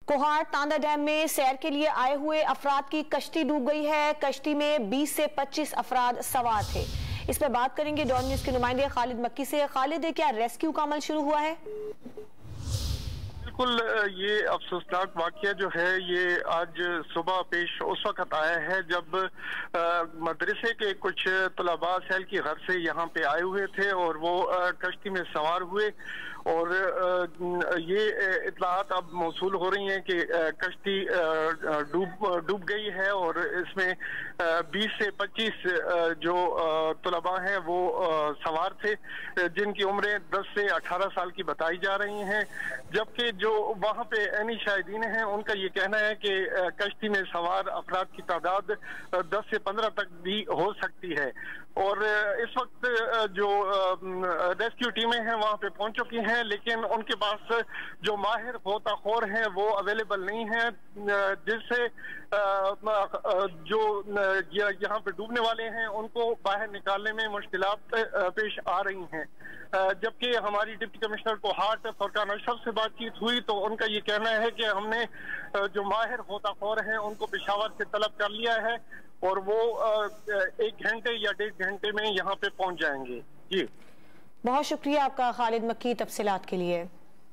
Kohat Tanda dam में सैर के लिए आए हुए अफराद की कश्ती डूब गई है। कश्ती में 20 से 25 अफराद सवार थे। इस पर बात करेंगे डॉन न्यूज के नुमाइंदे खालिद मक्की से। खालिद, क्या रेस्क्यू का अमल शुरू हुआ है? बिल्कुल, ये अफसोसनाक वाकया जो है ये आज सुबह पेश उस वक्त आया है जब मदरसे के कुछ तलबा सैल की घर से यहाँ पे आए हुए थे और वो कश्ती में सवार हुए और ये इत्तलात अब मौसूल हो रही हैं कि कश्ती डूब गई है और इसमें 20 से 25 जो तलबा हैं वो सवार थे, जिनकी उम्रें 10 से 18 साल की बताई जा रही हैं। जबकि जो वहाँ पे ऐनी शाहिदीन हैं उनका ये कहना है कि कश्ती में सवार अफराद की तादाद 10 से 15 तक भी हो सकती है और इस वक्त जो रेस्क्यू टीमें हैं वहाँ पे पहुंच चुकी हैं, लेकिन उनके पास जो माहिर गोताखोर हैं वो अवेलेबल नहीं है, जिससे जो यहाँ पे डूबने वाले हैं उनको बाहर निकालने में मुश्किलात पेश आ रही हैं। जबकि हमारी डिप्टी कमिश्नर कोहाट फरकान अशरफ से बातचीत हुई तो उनका ये कहना है कि हमने जो माहिर गोताखोर हैं उनको पेशावर से तलब कर लिया है और वो 1 घंटे या 1.5 घंटे में यहाँ पे पहुंच जाएंगे। जी, बहुत शुक्रिया आपका खालिद मक्की तफसीलात के लिए।